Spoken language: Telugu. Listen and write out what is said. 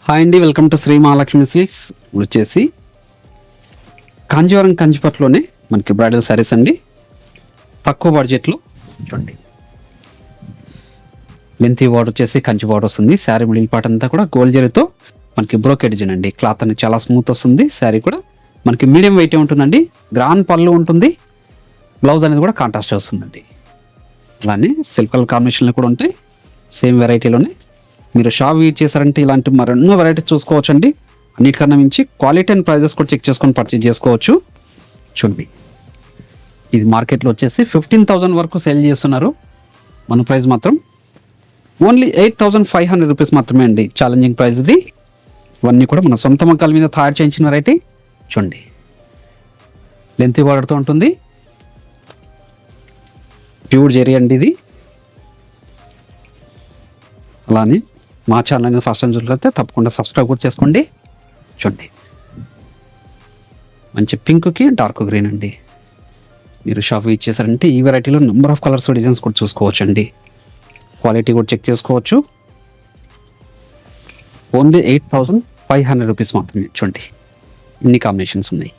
హాయ్ అండి, welcome to Shri Mahalakshmi silks. వచ్చేసి కాంజీవరం కంచిపట్లోనే మనకి బ్రైడల్ శారీస్ అండి. తక్కువ బడ్జెట్లో చూడండి. లెంతీ బార్డర్ వచ్చేసి కంచి బార్డర్ వస్తుంది. శారీ మిడిల్ పార్ట్ అంతా కూడా గోల్డ్ జరీతో మనకి బ్రోకెడ్ డిజైన్ అండి. క్లాత్ అనేది చాలా స్మూత్ వస్తుంది. శారీ కూడా మనకి మీడియం వెయిట్ ఉంటుందండి. గ్రాండ్ పళ్ళు ఉంటుంది. బ్లౌజ్ అనేది కూడా కాంట్రాస్ట్ వస్తుందండి. అలానే సిల్క్ కలర్ కాంబినేషన్లో కూడా ఉంటాయి. సేమ్ వెరైటీలోనే మీరు షాప్ విజిట్ చేశారంటే ఇలాంటి మరెన్నో వెరైటీ చూసుకోవచ్చండి. అన్నిటికన్నా మించి క్వాలిటీ అండ్ ప్రైజెస్ కూడా చెక్ చేసుకొని పర్చేజ్ చేసుకోవచ్చు. చూడండి, ఇది మార్కెట్లో వచ్చేసి 15,000 వరకు సేల్ చేస్తున్నారు. మన ప్రైస్ మాత్రం ఓన్లీ 8,500 రూపీస్ మాత్రమే అండి. ఛాలెంజింగ్ ప్రైస్ ఇది. ఇవన్నీ కూడా మన సొంత మొక్కల మీద తయారు చేయించిన వెరైటీ. చూడండి, లెంత్ బార్డర్తో ఉంటుంది. ప్యూర్ జెరీ అండి ఇది. అలానే మా ఛానల్ అనేది ఫస్ట్ టైం చూడలేకపోతే తప్పకుండా సబ్స్క్రైబ్ కూడా చేసుకోండి. చూడండి, మంచి పింక్కి డార్క్ గ్రీన్ అండి. మీరు షాప్ విజిట్ చేశారంటే ఈ వెరైటీలో నెంబర్ ఆఫ్ కలర్స్ డిజైన్స్ కూడా చూసుకోవచ్చు అండి. క్వాలిటీ కూడా చెక్ చేసుకోవచ్చు. ఓన్లీ 8,500 రూపీస్ మాత్రమే. చూడండి, ఇన్ని కాంబినేషన్స్ ఉన్నాయి.